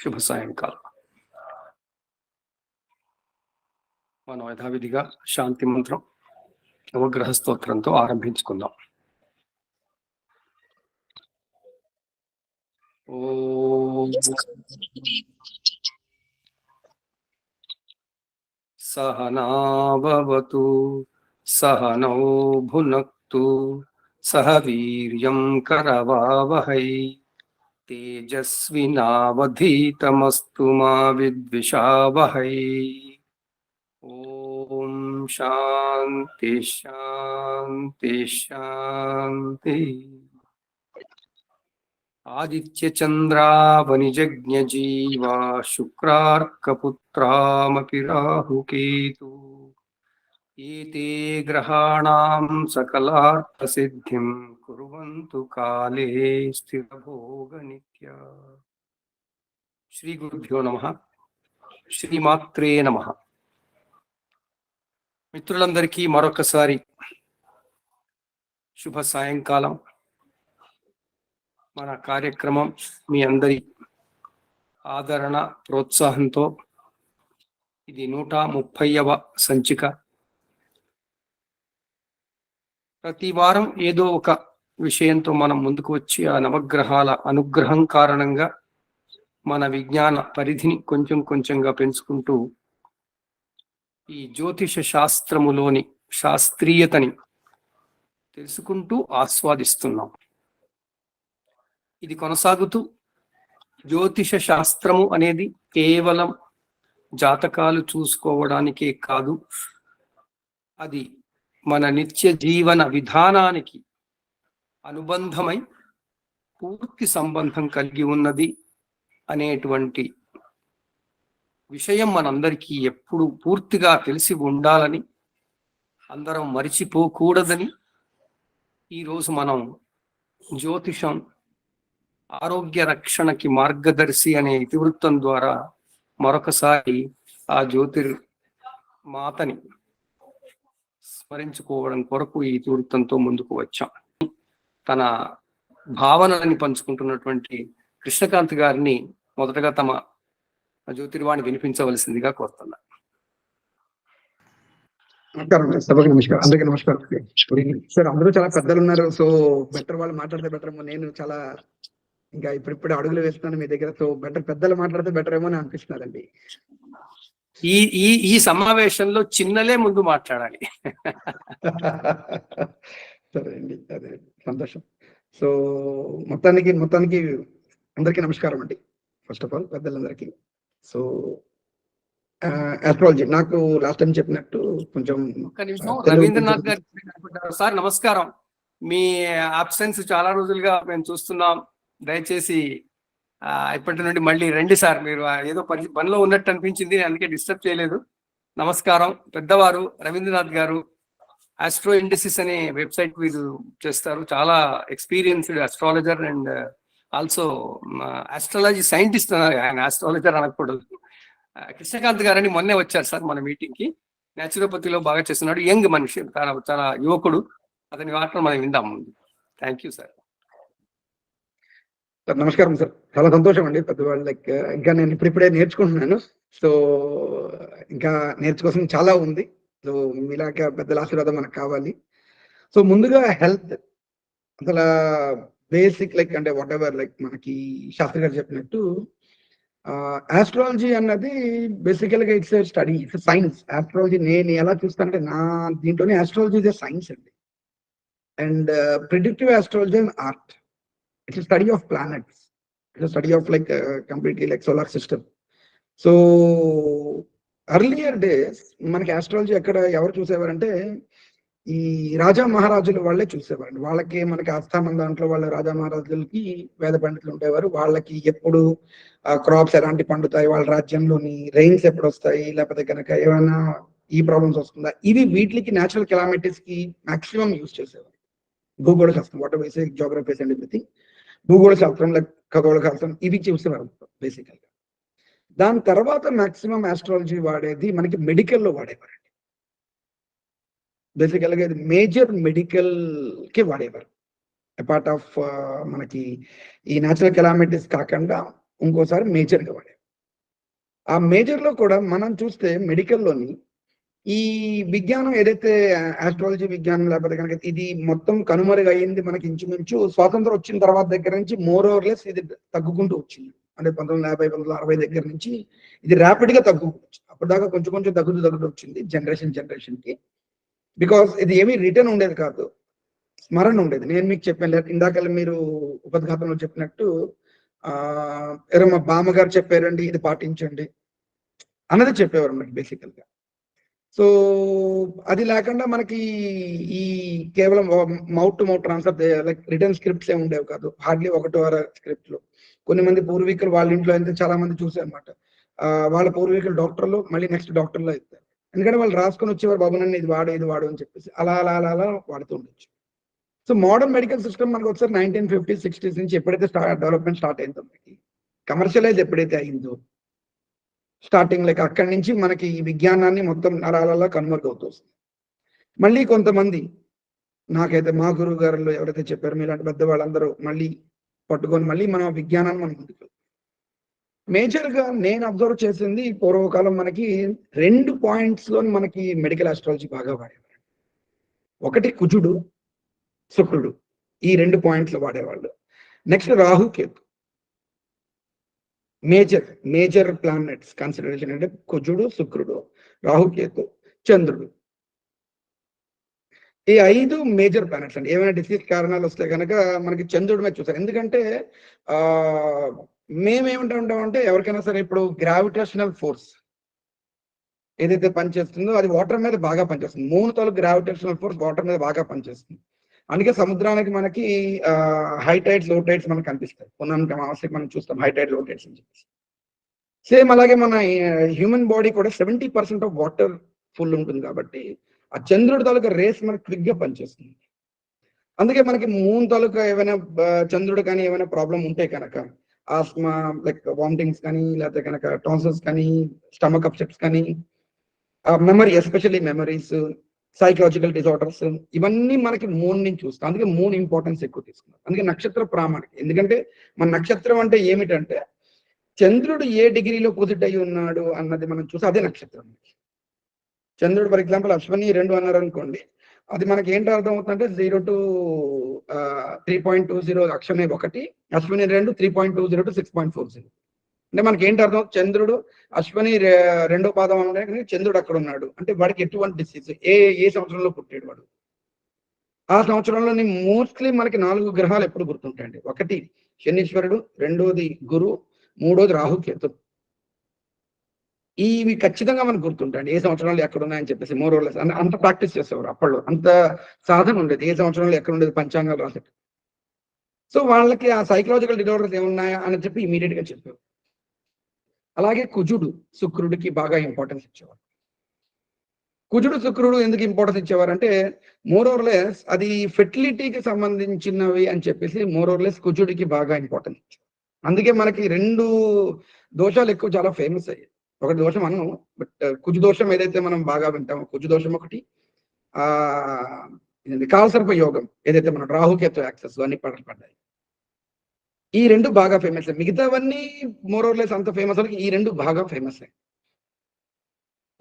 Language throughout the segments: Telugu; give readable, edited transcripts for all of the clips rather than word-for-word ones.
శుభ సాయంకాలం. మనం యథావిధిగా శాంతి మంత్రం నవగ్రహ స్తోత్రంతో ఆరంభించుకుందాం. ఓం సహనావతు సహనౌ భునక్తు సహ వీర్యం కరవావహై తేజస్వినావధీతమస్తు మా విద్విషావహై. ఓం శాంతి శాంతి శాంతి. ఆదిత్య చంద్రావనిజజ్ఞ జీవా శుక్రార్కపుత్రామపి రాహుకేతు ఏతే గ్రహాణాం సకలార్థసిద్ధిం కుర్వంతు కాలే స్థిరభోగ నిత్య. శ్రీ గురుభ్యో నమః. శ్రీమాత్రే నమః. మిత్రులందరికీ మరొకసారి శుభ సాయంకాలం. మన కార్యక్రమం మీ అందరి ఆదరణ ప్రోత్సాహంతో ఇది 130వ సంచిక. ప్రతి వారం ఏదో ఒక విషయంతో మనం ముందుకు వచ్చి ఆ నవగ్రహాల అనుగ్రహం కారణంగా మన విజ్ఞాన పరిధిని కొంచెం కొంచెంగా పెంచుకుంటూ ఈ జ్యోతిష శాస్త్రములోని శాస్త్రీయతని తెలుసుకుంటూ ఆస్వాదిస్తున్నాం. ఇది కొనసాగుతూ జ్యోతిష శాస్త్రము అనేది కేవలం జాతకాలు చూసుకోవడానికే కాదు, అది మన నిత్య జీవన విధానానికి అనుబంధమై పూర్తి సంబంధం కలిగి ఉన్నది అనేటువంటి విషయం మనందరికీ ఎప్పుడు పూర్తిగా తెలిసి ఉండాలని, అందరం మరిచిపోకూడదని ఈరోజు మనం జ్యోతిషం ఆరోగ్య రక్షణకి మార్గదర్శి అనే ఇతివృత్తం ద్వారా మరొకసారి ఆ జ్యోతిర్మాతని స్మరించుకోవడం కొరకు ఈ ఇతివృత్తంతో ముందుకు వచ్చాం. తన భావనలని పంచుకుంటున్నటువంటి కృష్ణకాంత్ గారిని మొదటగా తమ జ్యోతిర్వాణి వినిపించవలసిందిగా కోరుతున్నా. నమస్కారం సభకు నమస్కారం, అందరికీ నమస్కారం సార్. అందరూ చాలా పెద్దలు ఉన్నారు, సో బెటర్ వాళ్ళు మాట్లాడితే బెటర్ ఏమో. నేను చాలా ఇంకా ఇప్పుడిప్పుడు అడుగులు వేస్తున్నాను మీ దగ్గర, సో బెటర్ పెద్దలు మాట్లాడితే బెటర్ ఏమో అని అనిపిస్తున్నదండి. ఈ ఈ ఈ సమావేశంలో చిన్నలే ముందు మాట్లాడాలి. సరే అండి, అదే సంతోషం. సో మొత్తానికి అందరికీ నమస్కారం అండి. ఫస్ట్ ఆఫ్ ఆల్ పెద్దలందరికీ. సో ఆస్ట్రాలజీ నాకు లాస్ట్ టైం చెప్పినట్టు కొంచెం రవీంద్రనాథ్ గారు సార్ నమస్కారం. మీ అబ్సెన్స్ చాలా రోజులుగా మేము చూస్తున్నాం. దయచేసి ఇప్పటి నుండి మళ్ళీ రండి సార్. మీరు ఏదో పనిలో ఉన్నట్టు అనిపించింది, అందుకే డిస్టర్బ్ చేయలేదు. నమస్కారం. పెద్దవారు రవీంద్రనాథ్ గారు ఆస్ట్రో ఇండిసిస్ అనే వెబ్సైట్ మీరు చేస్తారు. చాలా experienced astrologer and also astrology scientist. ఆయన ఆస్ట్రాలజర్ అనకూడదు. కృష్ణకాంత్ గారని మొన్నే వచ్చారు సార్ మన మీటింగ్ కి. న్యాచురోపతిలో బాగా చేస్తున్నాడు. యంగ్ మనిషి, చాలా యువకుడు. అతని మాటలు మనం విందాం ముందు. Thank you sir. సార్ నమస్కారం సార్. చాలా సంతోషం అండి. పెద్దవాళ్ళు లైక్ ఇంకా నేను ఇప్పుడిప్పుడే నేర్చుకుంటున్నాను. సో ఇంకా నేర్చుకోసం చాలా ఉంది. సో మీలాగా పెద్దల ఆశీర్వాదం మనకు కావాలి. సో ముందుగా హెల్త్ అసలు బేసిక్ లైక్ అంటే వాట్ ఎవర్ లైక్ మనకి శాస్త్రి గారు చెప్పినట్టు ఆస్ట్రాలజీ అన్నది బేసికల్ గా it's study, it's science. Astrology నేను ఎలా చూస్తానంటే నా దీంట్లోనే ఆస్ట్రాలజీ ఇస్ సైన్స్ అండి. And predictive astrology and art. It's a study of planets. It's a study of like completely like solar system. So earlier days మనకి ఆస్ట్రాలజీ ఎక్కడ ఎవరు చూసేవారంటే ఈ రాజా మహారాజులు వాళ్ళే చూసేవారండి. వాళ్ళకి మనకి ఆస్థానం దాంట్లో వాళ్ళ రాజా మహారాజులకి వేద పండితులు ఉండేవారు. వాళ్ళకి ఎప్పుడు క్రాప్స్ ఎలాంటి పండుతాయి, వాళ్ళ రాజ్యంలోని రెయిన్స్ ఎప్పుడు వస్తాయి, లేకపోతే కనుక ఏమైనా ఈ ప్రాబ్లమ్స్ వస్తుందా, ఇవి వీటికి న్యాచురల్ కెలామిటీస్ కి మాక్సిమం యూజ్ చేసేవారు. భూగోళ శాస్త్రం, వాట్ ఎవర్ జోగ్రఫీస్ అండ్ ఎవ్రీథింగ్, భూగోళ శాస్త్రం లైక్ ఖగోళ శాస్త్రం, ఇవి చూసేవారు బేసికల్ గా. దాని తర్వాత మాక్సిమం ఆస్ట్రాలజీ వాడేది మనకి మెడికల్లో వాడేవారండి. బేసికల్ గా ఇది మేజర్ మెడికల్ కి వాడేవారు. అపార్ట్ ఆఫ్ మనకి ఈ న్యాచురల్ కెలామిటీస్ కాకుండా ఇంకోసారి మేజర్ గా వాడేవారు. ఆ మేజర్ లో కూడా మనం చూస్తే మెడికల్లోని ఈ విజ్ఞానం ఏదైతే ఆస్ట్రాలజీ విజ్ఞానం లేకపోతే కనుక ఇది మొత్తం కనుమరుగయ్యింది మనకి ఇంచుమించు స్వాతంత్రం వచ్చిన తర్వాత దగ్గర నుంచి మోర్ ఓవర్ లెస్ ఇది తగ్గుకుంటూ వచ్చింది. అంటే 1950 1960 దగ్గర నుంచి ఇది ర్యాపిడ్ గా తగ్గుకుంటూ వచ్చింది. అప్పటిదాకా కొంచెం కొంచెం తగ్గుతూ వచ్చింది జనరేషన్ కి. బికాస్ ఇది ఏమీ రిటర్న్ ఉండేది కాదు, స్మరణ ఉండేది. నేను మీకు చెప్పాను ఇందాక మీరు ఉపద్ఘాతంలో చెప్పినట్టు ఎవరో మా బామ్మగారు చెప్పారండి ఇది పాటించండి అన్నది చెప్పేవారు మనకి బేసికల్ గా. సో అది లేకుండా మనకి ఈ కేవలం mouth to mouth transfer like return scripts ఏమి ఉండేవి కాదు, హార్డ్లీ 1 స్క్రిప్ట్ లో. కొన్ని మంది పూర్వీకులు వాళ్ళ ఇంట్లో అయితే చాలా మంది చూసారనమాట, వాళ్ళ పూర్వీకులు డాక్టర్లు మళ్ళీ నెక్స్ట్ డాక్టర్లో అవుతారు. ఎందుకంటే వాళ్ళు రాసుకొని వచ్చేవారు, బాబు నన్ను ఇది వాడు అని చెప్పేసి అలా అలా అలా అలా వాడుతూ ఉండొచ్చు. సో మోడర్న్ మెడికల్ సిస్టమ్ మనకు ఒకసారి 1950s 60s నుంచి ఎప్పుడైతే డెవలప్మెంట్ స్టార్ట్ అయిందో, మనకి కమర్షియలైజ్ ఎప్పుడైతే అయిందో స్టార్టింగ్ లైక్ అక్కడి నుంచి మనకి ఈ విజ్ఞానాన్ని మొత్తం అలా కన్వర్ట్ వస్తుంది. మళ్ళీ కొంతమంది నాకైతే మా గురువు గారు ఎవరైతే చెప్పారో మీలాంటి పెద్ద వాళ్ళందరూ మళ్ళీ పట్టుకొని మళ్ళీ మనం విజ్ఞానాన్ని మనం ముందుకు మేజర్ గా నేను అబ్జర్వ్ చేసింది పూర్వకాలం మనకి 2 పాయింట్స్ లో మనకి మెడికల్ ఆస్ట్రాలజీ బాగా వాడేవారు. ఒకటి కుజుడు శుక్రుడు, ఈ 2 పాయింట్లు వాడేవాళ్ళు. Next Rahu Ketu. Major planets consideration అంటే కుజుడు శుక్రుడు రాహుకేతు చంద్రుడు. ఈ 5 మేజర్ ప్లానెట్స్ అండి. ఏమైనా డిసీజ్ కారణాలు వస్తే కనుక మనకి చంద్రుడి మీద చూసారు. ఎందుకంటే మేమేమంటామంటే ఎవరికైనా సరే ఇప్పుడు గ్రావిటేషనల్ ఫోర్స్ ఏదైతే పనిచేస్తుందో అది వాటర్ మీద బాగా పనిచేస్తుంది. 3 తాలూకు గ్రావిటేషనల్ ఫోర్స్ వాటర్ మీద బాగా పనిచేస్తుంది. అందుకే సముద్రానికి మనకి హై టైడ్స్ లో టైడ్స్ మనకు కనిపిస్తాయి. పున్నానికి అమావాస్యకి మనం చూస్తాం హై టైడ్ లో టైడ్స్ అని చెప్పేసి. సేమ్ అలాగే మన హ్యూమన్ బాడీ కూడా 70% ఆఫ్ వాటర్ ఫుల్ ఉంటుంది కాబట్టి ఆ చంద్రుడి తాలూకా రేస్ మనకి క్విక్ గా పనిచేస్తుంది. అందుకే మనకి మూన్ తాలూకా ఏమైనా చంద్రుడు కానీ ఏమైనా ప్రాబ్లం ఉంటే కనుక ఆస్మా లైక్ వామిటింగ్స్ కానీ లేకపోతే కనుక టాన్సిల్స్ కానీ స్టమక్ అప్సెట్స్ కానీ memory especially memories psychological disorders ఇవన్నీ మనకి మూన్ నుంచి చూస్తాం. అందుకే మూన్ ఇంపార్టెన్స్ ఎక్కువ తీసుకున్నాం. అందుకే నక్షత్ర ప్రామాణిక. ఎందుకంటే మన నక్షత్రం అంటే ఏమిటంటే చంద్రుడు ఏ డిగ్రీలో పొజిట్ అయి ఉన్నాడు అన్నది మనం చూసి అదే నక్షత్రం. చంద్రుడు ఫర్ ఎగ్జాంపుల్ అశ్విని 2 అన్నారు అనుకోండి, అది మనకి ఏంటి అర్థం అవుతుందంటే 0 to 3.20 అశ్విని 1, అశ్విని 2 3.20 to 6.40. అంటే మనకి ఏంటి అర్థం, చంద్రుడు అశ్విని 2వ పాదం అంటే చంద్రుడు అక్కడ ఉన్నాడు అంటే వాడికి ఎటువంటి డిసీజ్ ఏ సంవత్సరంలో పుట్టాడు వాడు, ఆ సంవత్సరంలో మోస్ట్లీ మనకి 4 గ్రహాలు ఎప్పుడు గుర్తుంటాయండి. ఒకటి శనీశ్వరుడు, రెండోది గురు, మూడోది రాహుకేతు. ఇవి ఖచ్చితంగా మనకు గుర్తుంటాయండి ఏ సంవత్సరాలు ఎక్కడ ఉన్నాయని చెప్పేసి. మోరోలెస్ అంత ప్రాక్టీస్ చేసేవారు అప్పట్లో, అంత సాధన ఉండేది ఏ సంవత్సరంలో ఎక్కడ ఉండేది పంచాంగాలు రాసేది. సో వాళ్ళకి ఆ సైకలాజికల్ డిజార్డర్స్ ఏమున్నాయా అని చెప్పి ఇమీడియట్ గా చెప్పారు. అలాగే కుజుడు శుక్రుడికి బాగా ఇంపార్టెన్స్ ఇచ్చేవారు. కుజుడు శుక్రుడు ఎందుకు ఇంపార్టెన్స్ ఇచ్చేవారు అంటే మోరోర్లెస్ అది ఫెర్టిలిటీకి సంబంధించినవి అని చెప్పేసి మోరోర్లెస్ కుజుడికి బాగా ఇంపార్టెన్స్ ఇచ్చారు. అందుకే మనకి 2 దోషాలు ఎక్కువ చాలా ఫేమస్ అయ్యాయి. ఒకటి దోషం అన్నం, బట్ కుజు దోషం ఏదైతే మనం బాగా వింటామో కుజు దోషం ఒకటి, కాలసర్ప యోగం ఏదైతే మనం రాహుకేతు యాక్సెస్ అన్ని పడ్డాయి. ఈ 2 బాగా ఫేమస్. మిగతావన్నీ మోరోర్లెస్ అంత ఫేమస్ అని ఈ 2 బాగా ఫేమస్ అయ్యాయి.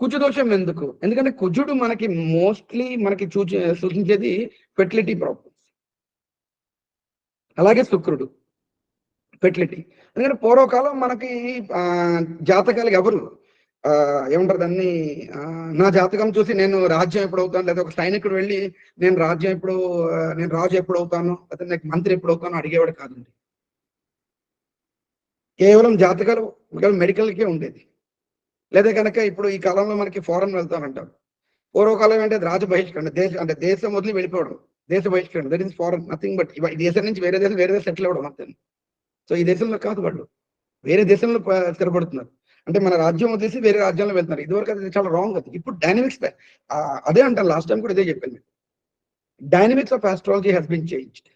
కుజు దోషం ఎందుకు? ఎందుకంటే కుజుడు మనకి మోస్ట్లీ మనకి సూచించేది ఫెర్టిలిటీ ప్రాబ్లమ్స్. అలాగే శుక్రుడు ఫెర్టిలిటీ. ఎందుకంటే పూర్వకాలం మనకి జాతకాలు ఎవరు ఏమంటారు దాన్ని, నా జాతకం చూసి నేను రాజ్యం ఎప్పుడు అవుతాను, లేదా ఒక సైనికుడు వెళ్ళి నేను రాజు ఎప్పుడు అవుతాను, లేదా నాకు మంత్రి ఎప్పుడు అవుతాను అడిగేవాడు కాదండి. కేవలం జాతకాలు మెడికల్కే ఉండేది. లేదా కనుక ఇప్పుడు ఈ కాలంలో మనకి ఫారెన్ వెళ్తానంటారు. పూర్వకాలం అంటే రాజ బహిష్కరణ, దేశం వదిలి వెళ్ళిపోవడం, దేశ బహిష్కరణ, that is foreign, nothing but ఈ దేశం నుంచి వేరే దేశం సెటిల్ అవ్వడం అంతే. సో ఈ దేశంలో కాదు, వాళ్ళు వేరే దేశంలో స్థిరపడుతున్నారు. అంటే మన రాజ్యం వదిలేసి వేరే రాజ్యంలో వెళ్తున్నారు. ఇదివరకు అది చాలా రాంగ్. అది ఇప్పుడు డైనమిక్స్ అదే అంటారు. లాస్ట్ టైం కూడా ఇదే చెప్పాను. Dynamics of astrology has been changed.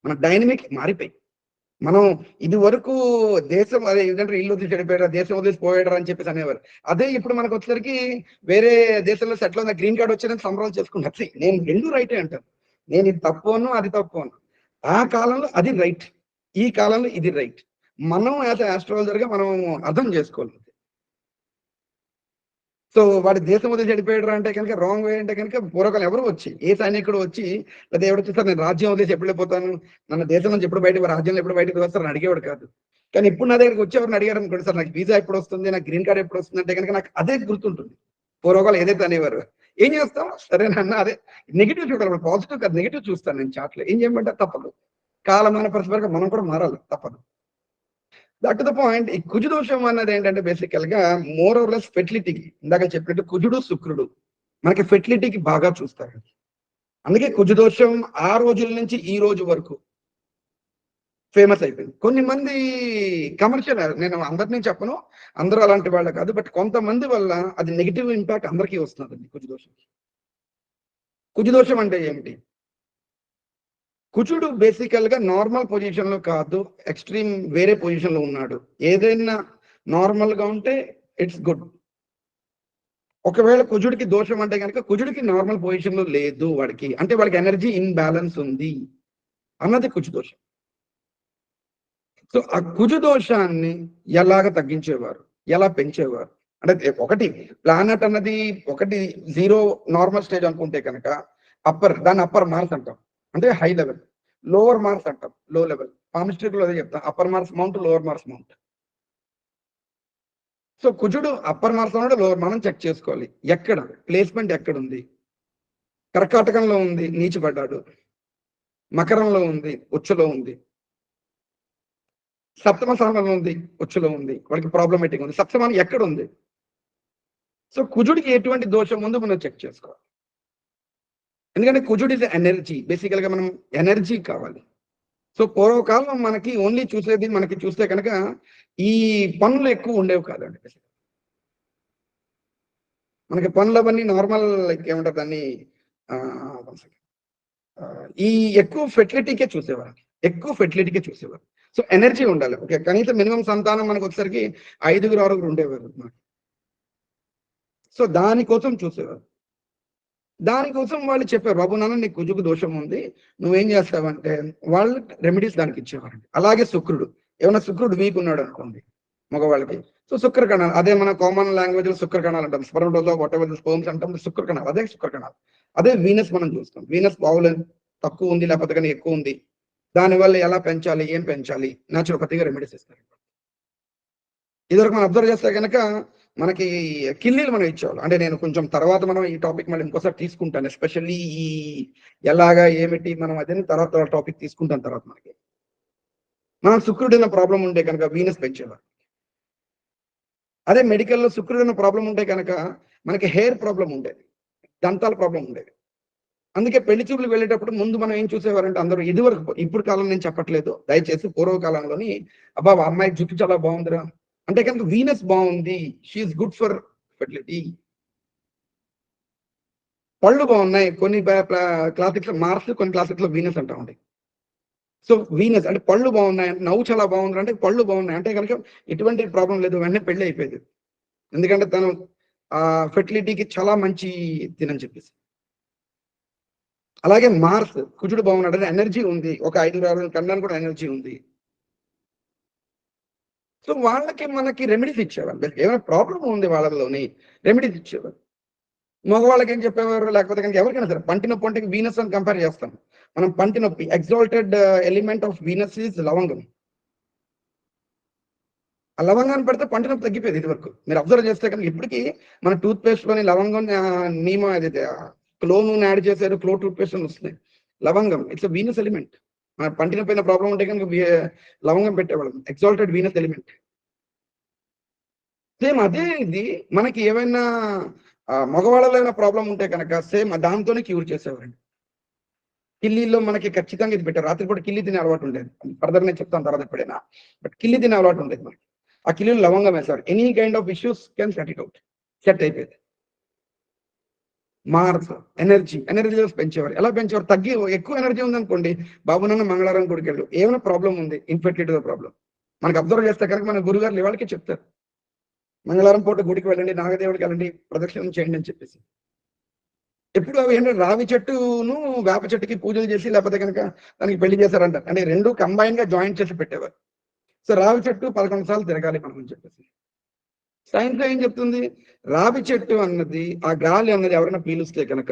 మన డైనమిక్ మారిపోయి మనం ఇది వరకు దేశం అదే ఏంటంటే ఇల్లు వదిలి చెడిపోయాడు, దేశం వదిలేసి పోయాడు అని చెప్పేసి అనేవారు. అదే ఇప్పుడు మనకు వచ్చేసరికి వేరే దేశంలో సెటిల్ అయిన గ్రీన్ కార్డ్ వచ్చిందని సంబరాలు చేసుకుంటారు. నేను 2 రైటే అంటాను. నేను ఇది తప్పును అది తప్పును. ఆ కాలంలో అది రైట్, ఈ కాలంలో ఇది రైట్. మనం యాజ్ ఆస్ట్రాలజర్ గా మనం అర్థం చేసుకోవాలి. సో వాడి దేశం వదిలి చెడిపోయాడు అంటే కనుక రాంగ్ వే అంటే కనుక పూర్వకాలం ఎవరు వచ్చి ఏ సైనికుడు వచ్చి లేదా ఎవరు వచ్చి సార్ నేను రాజ్యం వదిలేసి ఎప్పుడు వెళ్ళిపోతాను, మన దేశం నుంచి ఎప్పుడు బయటకు రాజ్యంలో ఎప్పుడు బయటకు వస్తారని అడిగేవాడు కాదు. కానీ ఇప్పుడు నా దగ్గరికి వచ్చి ఎవరిని అడిగారు అనుకోండి, సార్ నాకు వీసా ఎప్పుడు వస్తుంది, నాకు గ్రీన్ కార్డ్ ఎప్పుడు వస్తుంది అంటే కనుక నాకు అదే గుర్తుంటుంది. పూర్వకాలం ఏదైతే అనేవారు. ఏం చేస్తాం, సరేనన్నా అదే నెగిటివ్ చూడాలి, పాజిటివ్ కాదు నెగిటివ్ చూస్తాను నేను చాట్లో. ఏం చేయమంటే తప్పదు, కాలమైన పరిస్థితి మనం కూడా మారాలి, తప్పదు. That to the point. ఈ కుజు దోషం అన్నది ఏంటంటే బేసికల్ గా మోర్ ఆర్ లెస్ ఫెర్టిలిటీకి, ఇందాక చెప్పినట్టు కుజుడు శుక్రుడు మనకి ఫెర్టిలిటీకి బాగా చూస్తారు. అందుకే కుజు దోషం ఆ రోజుల నుంచి ఈ రోజు వరకు ఫేమస్ అయిపోయింది. కొన్ని మంది కమర్షియల్, నేను అందరినీ చెప్పను, అందరూ అలాంటి వాళ్ళు కాదు, బట్ కొంతమంది వల్ల అది నెగిటివ్ ఇంపాక్ట్ అందరికీ వస్తుందండి కుజు దోషం. కుజు దోషం అంటే ఏమిటి? కుజుడు బేసికల్ గా నార్మల్ పొజిషన్ లో కాదు, ఎక్స్ట్రీమ్ వేరే పొజిషన్ లో ఉన్నాడు. ఏదైనా నార్మల్ గా ఉంటే ఇట్స్ గుడ్. ఒకవేళ కుజుడికి దోషం అంటే కనుక కుజుడికి నార్మల్ పొజిషన్ లో లేదు వాడికి, అంటే వాడికి ఎనర్జీ ఇన్బ్యాలెన్స్ ఉంది అన్నది కుజు దోషం. సో ఆ కుజు దోషాన్ని ఎలాగ తగ్గించేవారు, ఎలా పెంచేవారు అంటే, ఒకటి ప్లానెట్ అన్నది ఒకటి 0 నార్మల్ స్టేజ్ అనుకుంటే కనుక దాన్ని అప్పర్ మార్స్ అంటాం, అంటే హై లెవెల్. లోవర్ మార్స్ అంటాం, లో లెవెల్. పామిస్ట్రిక్ లో అదే చెప్తాం, upper Mars mount, lower Mars mount. So కుజుడు అప్పర్ మార్స్ ఉన్నాడు, లోవర్ మనం చెక్ చేసుకోవాలి ఎక్కడ ప్లేస్మెంట్ ఎక్కడ ఉంది. కర్కాటకంలో ఉంది, నీచిపడ్డాడు. మకరంలో ఉంది, ఉచ్చులో ఉంది. సప్తమ స్థానంలో ఉంది, ఉచ్చులో ఉంది, వాడికి ప్రాబ్లమేటిక్ ఉంది. సప్తమానం ఎక్కడ ఉంది? సో కుజుడికి ఎటువంటి దోషం ఉందో మనం చెక్ చేసుకోవాలి. ఎందుకంటే కుజుడు ఇస్ ఎనర్జీ, బేసికల్ గా మనం ఎనర్జీ కావాలి. సో పూర్వకాలం మనకి ఓన్లీ చూసేది, మనకి చూస్తే కనుక ఈ పనులు ఎక్కువ ఉండేవి కాదండి. మనకి పనులు అవన్నీ నార్మల్, లైక్ ఏమంటారు దాన్ని, ఈ ఎక్కువ ఫెర్టిలిటీకే చూసేవారు, ఎక్కువ ఫెర్టిలిటీకే చూసేవారు. సో ఎనర్జీ ఉండాలి. ఓకే, కనీసం మినిమం సంతానం మనకు వచ్చేసరికి 5 6 ఉండేవారు. సో దానికోసం చూసేవారు. దానికోసం వాళ్ళు చెప్పారు, బాబు నాన్న నీకు కుజుకు దోషం ఉంది, నువ్వేం చేస్తావంటే వాళ్ళు రెమెడీస్ దానికి ఇచ్చేవారండి. అలాగే శుక్రుడు, ఏమైనా శుక్రుడు వీక్ ఉన్నాడు అనుకోండి మగవాళ్ళకి, సో శుక్ర కణాలు, అదే మన కామన్ లాంగ్వేజ్ లో శుక్ర కణాలు అంటాం, స్పర్మటోజోవా వాట్ ఎవర్ స్పోమ్స్ అంటాం, శుక్ర కణాలు, అదే శుక్ర కణాలు. అదే వీనస్ మనం చూస్తాం, వీనస్ బావులు తక్కువ ఉంది లేకపోతే కానీ ఎక్కువ ఉంది, దానివల్ల ఎలా పెంచాలి, ఏం పెంచాలి, న్యాచురోపతిగా రెమెడీస్ ఇస్తారు. ఇదివరకు మనం అబ్జర్వ్ చేస్తే కనుక మనకి కిల్లీలు మనం ఇచ్చేవాళ్ళు. అంటే నేను కొంచెం తర్వాత మనం ఈ టాపిక్ మళ్ళీ ఇంకోసారి తీసుకుంటాను, ఎస్పెషల్లీ ఈ ఎలాగా ఏమిటి మనం అదే తర్వాత టాపిక్ తీసుకుంటాను తర్వాత. మనం శుక్రుడిన ప్రాబ్లం ఉంటే కనుక వీనస్ పెంచేవారు. అదే మెడికల్లో శుక్రుడిన ప్రాబ్లం ఉంటే కనుక మనకి హెయిర్ ప్రాబ్లం ఉండేది, దంతాల ప్రాబ్లం ఉండేది. అందుకే పెళ్లి చూపులకు వెళ్ళేటప్పుడు ముందు మనం ఏం చూసేవారంటే అందరూ, ఇదివరకు, ఇప్పుడు కాలం నేను చెప్పట్లేదు దయచేసి, పూర్వకాలంలోని అబ్బా అమ్మాయి జుట్టు చాలా బాగుందిరా అంటే కనుక వీనస్ బాగుంది, షీఈస్ గుడ్ ఫర్ ఫెర్టిలిటీ. పళ్ళు బాగున్నాయి, కొన్ని క్లాసిక్స్ మార్స్, కొన్ని క్లాసిక్స్ లో వీనస్ అంటా ఉంటాయి. సో వీనస్ అంటే పళ్ళు బాగున్నాయి, నవ్వు చాలా బాగుంది అంటే పళ్ళు బాగున్నాయి అంటే కనుక ఎటువంటి ప్రాబ్లం లేదు, వెంటనే పెళ్లి అయిపోయేది. ఎందుకంటే తను ఫెర్టిలిటీకి చాలా మంచి తినని చెప్పేసి. అలాగే మార్స్, కుజుడు బాగున్నాడు అంటే ఎనర్జీ ఉంది, ఒక 5 6 కన్నాను కూడా ఎనర్జీ ఉంది. సో వాళ్ళకి మనకి రెమెడీస్ ఇచ్చేవాళ్ళు, ఏమైనా ప్రాబ్లం ఉంది వాళ్ళలోని రెమెడీస్ ఇచ్చేవారు. మగవాళ్ళకి ఏం చెప్పేవారు, లేకపోతే కనుక ఎవరికైనా సరే పంటి నొప్పి అంటే వీనస్ అని కంపేర్ చేస్తాం మనం. పంటి నొప్పి exalted element of Venus is లవంగం. ఆ లవంగాన్ని పెడితే పంటి నొప్పి తగ్గిపోయేది ఇది వరకు. మీరు అబ్జర్వ్ చేస్తే కనుక ఇప్పటికీ మన టూత్ పేస్ట్ లోని లవంగం నీమ ఏదైతే క్లో నూనె యాడ్ చేశారు, క్లో టూత్ పేస్ట్ అని వస్తున్నాయి. లవంగం ఇట్స్ వీనస్ ఎలిమెంట్. మన పంటి నొప్పి అయిన ప్రాబ్లం ఉంటే కనుక లవంగం పెట్టేవాళ్ళం, ఎగ్జాల్టెడ్ వీనస్ ఎలిమెంట్. సేమ్ అదే ఇది మనకి ఏమైనా మగవాళ్ళలో ఏమైనా ప్రాబ్లం ఉంటే కనుక సేమ్ దాంతోనే క్యూర్ చేసేవారండి. కిల్లీలో మనకి ఖచ్చితంగా ఇది పెట్టారు. రాత్రి కూడా కిల్లి తినే అలవాటు ఉండేది, ఫర్దర్ నేను చెప్తాను తర్వాత ఎప్పుడైనా. బట్ కిల్లి తినే అలవాటు ఉండేది మనకి. ఆ కిల్లీలో లవంగం వేశారు, any kind of issues can set it out, set అయిపోయింది. మార్స్ ఎనర్జీ లెవెల్స్ పెంచేవారు. ఎలా పెంచేవారు? ఎక్కువ ఎనర్జీ ఉందనుకోండి, బాబు నాన్న మంగళవారం గుడికి వెళ్ళు, ఏమైనా ప్రాబ్లం ఉంది, ఇన్ఫెర్టిలిటీ ప్రాబ్లం, మనకి అబ్జర్వ్ చేస్తే కనుక మన గురుగారు వాళ్ళకి చెప్తారు, మంగళవారం పూట గుడికి వెళ్ళండి, నాగదేవుడికి వెళ్ళండి, ప్రదక్షిణం చేయండి అని చెప్పేసి. ఎప్పుడు అవి ఏంటంటే రావి చెట్టును వేప చెట్టుకి పూజలు చేసి లేకపోతే కనుక దానికి పెళ్లి చేశారంట, అంటే రెండు కంబైన్ గా జాయింట్ చేసి పెట్టేవారు. సో రావి చెట్టు 11 సార్లు తిరగాలి మనం అని చెప్పేసి. సైన్స్ ఏం చెప్తుంది? రావి చెట్టు అన్నది, ఆ గాలి అన్నది ఎవరైనా పీలిస్తే కనుక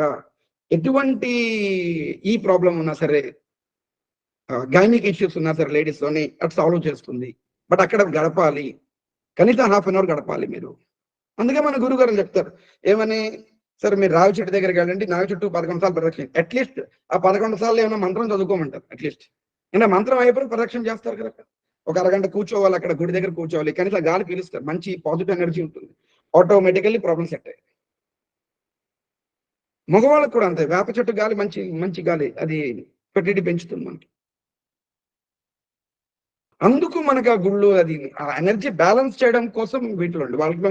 ఎటువంటి ఈ ప్రాబ్లం ఉన్నా సరే, గైనిక్ ఇష్యూస్ ఉన్నా సరే లేడీస్ లోని అటు సాల్వ్ చేస్తుంది. బట్ అక్కడ గడపాలి, కనీసం హాఫ్ అన్ అవర్ గడపాలి మీరు. అందుకే మన గురువు గారు చెప్తారు ఏమని, సరే మీరు రావి చెట్టు దగ్గరికి వెళ్ళండి, నావి చుట్టూ 11 సార్లు ప్రదక్షిణ, అట్లీస్ట్ ఆ 11 సార్లు ఏమైనా మంత్రం చదువుకోమంటారు అట్లీస్ట్. అంటే మంత్రం అయిపోయి ప్రదక్షిణ చేస్తారు కదా, ఒక అరగంట కూర్చోవాలి అక్కడ గుడి దగ్గర కూర్చోవాలి, కనీసం గాలి పీలుస్తారు, మంచి పాజిటివ్ ఎనర్జీ ఉంటుంది, ఆటోమేటికల్లీ ప్రాబ్లమ్ సెట్ అయ్యాయి. మగవాళ్ళకు కూడా అంతే, వేప చెట్టు గాలి మంచి మంచి గాలి, అది ఫెర్టిలిటీ పెంచుతుంది మనకి. అందుకు మనకు ఆ గుళ్ళు అది ఆ ఎనర్జీ బ్యాలెన్స్ చేయడం కోసం వీటిలో వాళ్ళకి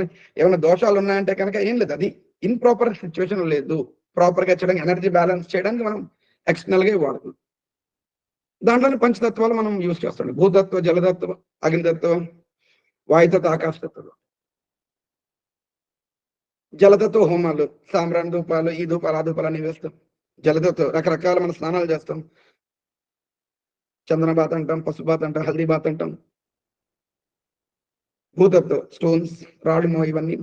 ఏమైనా దోషాలు ఉన్నాయంటే కనుక ఏం లేదు, అది ఇన్ప్రాపర్ సిచ్యువేషన్ లేదు, ప్రాపర్ గా చేయడానికి ఎనర్జీ బ్యాలెన్స్ చేయడానికి మనం ఎక్స్టర్నల్ గా వాడుతున్నాం. దాంట్లోని పంచతత్వాలు మనం యూజ్ చేస్తాం, భూతత్వ, జలతత్వం, అగ్నితత్వం, వాయుతత్వ, ఆకాశతత్వం. జలతత్వ హోమాలు, సాంబ్రాణి ధూపాలు, ఈ ధూపాలు ఆ ధూపాలు అన్ని వేస్తాం. జలతత్వ రకరకాల మన స్నానాలు చేస్తాం, చందన బాత్ అంటాం, పసుపు బాత్ అంటాం, హల్దీ బాత్ అంటాం. భూతత్వ స్టోన్స్, రాళ్ళు, ఇవన్నీ.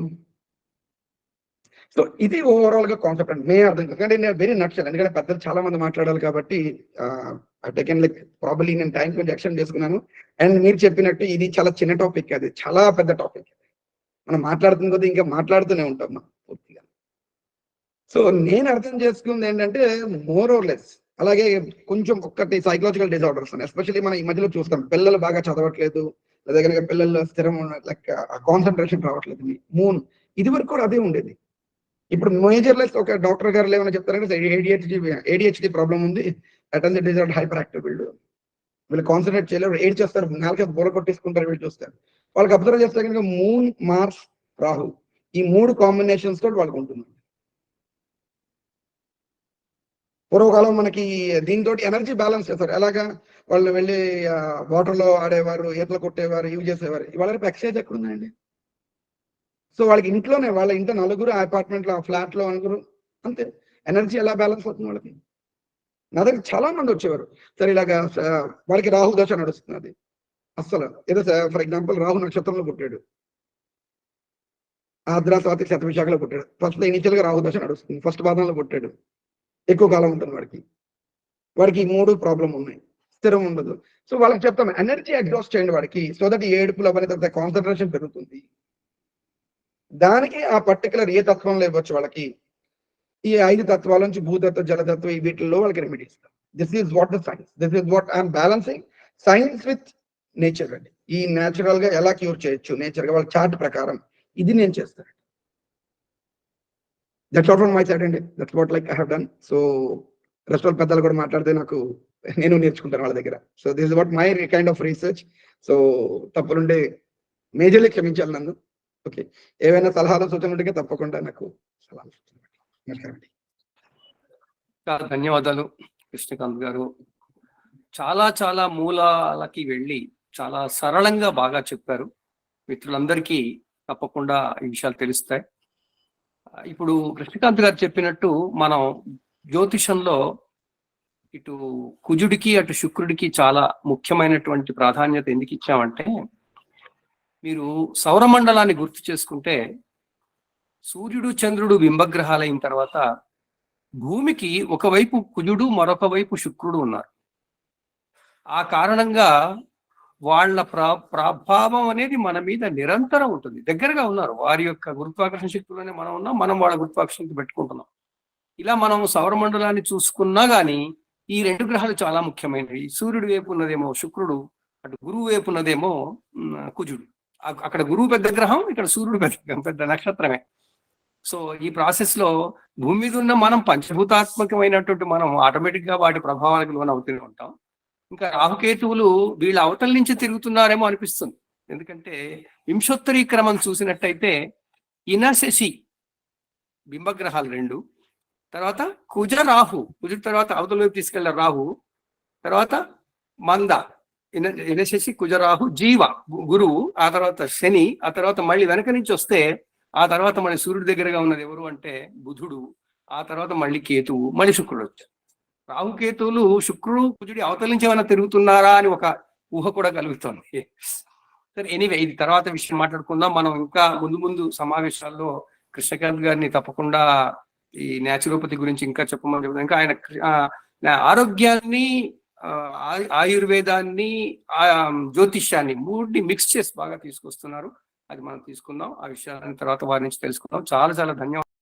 సో ఇది ఓవరాల్ గా కాన్సెప్ట్ అండి, మే అర్థం కాదు అంటే నేను వెరీ నట్షల్, ఎందుకంటే పెద్దలు చాలా మంది మాట్లాడాలి కాబట్టి టేకెన్ లైక్ ప్రాబబ్లీ నేను టైం కొంచెం ఎక్స్టెండ్ చేసుకున్నాను. అండ్ మీరు చెప్పినట్టు ఇది చాలా చిన్న టాపిక్, అది చాలా పెద్ద టాపిక్, మనం మాట్లాడుతున్న కొద్దీ ఇంకా మాట్లాడుతూనే ఉంటాం మనం పూర్తిగా. సో నేను అర్థం చేసుకుంది ఏంటంటే మోర్ ఆర్ లెస్, అలాగే కొంచెం ఒక్కటి సైకలాజికల్ డిజార్డర్స్ అని, ఎస్పెషల్లీ మనం ఈ మధ్యలో చూస్తాం, పిల్లలు బాగా చదవట్లేదు, లేదా కనుక పిల్లల్లో స్థిరం లైక్ కాన్సన్ట్రేషన్ రావట్లేదు. మూన్ ఇది వరకు కూడా అదే ఉండేది, ఇప్పుడు మేజర్ లెస్ ఒక డాక్టర్ గారు ఏమైనా చెప్తారంటే ADHD ప్రాబ్లం ఉంది, అటెన్షన్ డిజార్డర్, హైపర్ యాక్టివ్, వీళ్ళు కాన్సన్ట్రేట్ చేయలేరు, ఏడ్ చేస్తారు, నాలుగు బోర కొట్టేసుకుంటారు వీళ్ళు చూస్తారు. వాళ్ళకి అబ్జర్వ్ చేస్తే కనుక మూన్, మార్స్, రాహు ఈ 3 కాంబినేషన్స్ తోటి వాళ్ళకి ఉంటుంది. పూర్వకాలం మనకి దీంతో ఎనర్జీ బ్యాలెన్స్ చేస్తారు, ఎలాగా వాళ్ళు వెళ్ళి వాటర్ లో ఆడేవారు, ఈతలు కొట్టేవారు, ఇవి చేసేవారు. ఇవాళ రేపు ఎక్సైజ్ ఎక్కడ ఉందండి? సో వాళ్ళకి ఇంట్లోనే, వాళ్ళ ఇంట్లో నలుగురు, అపార్ట్మెంట్ లో, ఫ్లాట్ లో నలుగురు, అంతే. ఎనర్జీ ఎలా బ్యాలెన్స్ అవుతుంది వాళ్ళకి? నా దగ్గర చాలా మంది వచ్చేవారు, సరే ఇలాగా వాడికి రాహు దశ నడుస్తుంది, అస్సలు ఏదో ఫర్ ఎగ్జాంపుల్ రాహు నక్షత్రంలో పుట్టాడు, ఆద్ర, స్వాతి, శతవిశాఖలో పుట్టాడు, ఫస్ట్ ఇనిషియల్ గా రాహు దశ నడుస్తుంది, ఫస్ట్ పాదంలో పుట్టాడు, ఎక్కువ కాలం ఉంటుంది వాడికి ఈ 3 ప్రాబ్లం ఉన్నాయి, స్థిరం ఉండదు. సో వాళ్ళకి చెప్తాం ఎనర్జీ ఎగ్జాస్ట్ చేయండి వాడికి, సో దట్ ఏడుపులు అవన్నీ కాన్సన్ట్రేషన్ పెరుగుతుంది. దానికి ఆ పర్టికులర్ ఏ తత్వంలో ఇవ్వచ్చు వాళ్ళకి, ఈ 5 తత్వాల నుంచి భూతత్వ, జలతత్వం, ఈ వీటిల్లో వాళ్ళకి రెమెడీ ఇస్తాం. This is what the science, this is what I'm balancing science with nature అండి. ఈ నేచురల్ గా ఎలా క్యూర్ చేయొచ్చు, నేచర్ గా వాళ్ళ చార్ట్ ప్రకారం ఇది నేను చేస్తాను. That's all from my side అండి, that's what like I have done. So rest all పెద్దలు కూడా మాట్లాడితే నాకు నేను నేర్చుకుంటాను వాళ్ళ దగ్గర. So this is what my kind of research. So తప్పులుండే మేజర్లీ క్షమించాలి నన్ను. ఓకే, ఏవైనా సలహాలు సూచనలు ఉంటే తప్పకుండా నాకు సలహాలు సూచనలు. చాలా ధన్యవాదాలు కృష్ణకాంత్ గారు. చాలా చాలా మూలాలకి వెళ్ళి చాలా సరళంగా బాగా చెప్పారు. మిత్రులందరికీ తప్పకుండా ఈ విషయాలు తెలుస్తాయి. ఇప్పుడు కృష్ణకాంత్ గారు చెప్పినట్టు మనం జ్యోతిషంలో ఇటు కుజుడికి అటు శుక్రుడికి చాలా ముఖ్యమైనటువంటి ప్రాధాన్యత ఎందుకు ఇచ్చామంటే, మీరు సౌరమండలాన్ని గుర్తు చేసుకుంటే సూర్యుడు, చంద్రుడు బింబగ్రహాలైన తర్వాత భూమికి ఒకవైపు కుజుడు, మరొక వైపు శుక్రుడు ఉన్నారు. ఆ కారణంగా వాళ్ళ ప్రభావం అనేది మన మీద నిరంతరం ఉంటుంది, దగ్గరగా ఉన్నారు. వారి యొక్క గురుత్వాకర్షణ శక్తిలోనే మనం ఉన్నాం, మనం వాళ్ళ గురుత్వాకర్షణ శక్తి పెట్టుకుంటున్నాం. ఇలా మనం సౌరమండలాన్ని చూసుకున్నా గానీ ఈ 2 గ్రహాలు చాలా ముఖ్యమైనవి. సూర్యుడి వైపు ఉన్నదేమో శుక్రుడు, అటు గురువు వైపు ఉన్నదేమో కుజుడు. అక్కడ గురువు పెద్ద గ్రహం, ఇక్కడ సూర్యుడు పెద్ద నక్షత్రమే. సో ఈ ప్రాసెస్ లో భూమి మీద ఉన్న మనం పంచభూతాత్మకమైనటువంటి మనం ఆటోమేటిక్ గా వాటి ప్రభావాలకు లోన్ అవుతూనే ఉంటాం. ఇంకా రాహుకేతువులు వీళ్ళ అవతల నుంచి తిరుగుతున్నారేమో అనిపిస్తుంది, ఎందుకంటే వింశోత్తరీ క్రమం చూసినట్టయితే ఇనశశి బింబగ్రహాలు 2, తర్వాత కుజ రాహు, కుజుడు తర్వాత అవతల వైపు తీసుకెళ్లారు రాహు, తర్వాత మంద, ఇనశశి, కుజరాహు, జీవ గురువు, ఆ తర్వాత శని, ఆ తర్వాత మళ్ళీ వెనక నుంచి వస్తే ఆ తర్వాత మళ్ళీ సూర్యుడి దగ్గరగా ఉన్నది ఎవరు అంటే బుధుడు, ఆ తర్వాత మళ్ళీ కేతువు, మళ్ళీ శుక్రుడు వచ్చారు. రాహుకేతువులు శుక్రుడు కుజుడి అవతల నుంచి ఏమైనా తిరుగుతున్నారా అని ఒక ఊహ కూడా కలుగుతుంది. సరే, ఎనీవే ఇది తర్వాత విషయం మాట్లాడుకుందాం. మనం ఇంకా ముందు ముందు సమావేశాల్లో కృష్ణకాంత్ గారిని తప్పకుండా ఈ న్యాచురోపతి గురించి ఇంకా చెప్పమని చెప్తాను. ఇంకా ఆయన ఆరోగ్యాన్ని, ఆయుర్వేదాన్ని, జ్యోతిష్యాన్ని మూడిని మిక్స్ చేసి బాగా తీసుకొస్తున్నారు. అది మనం తీసుకుందాం. ఆ విషయాన్ని తర్వాత వారి నుంచి తెలుసుకుందాం. చాలా చాలా ధన్యవాదాలు.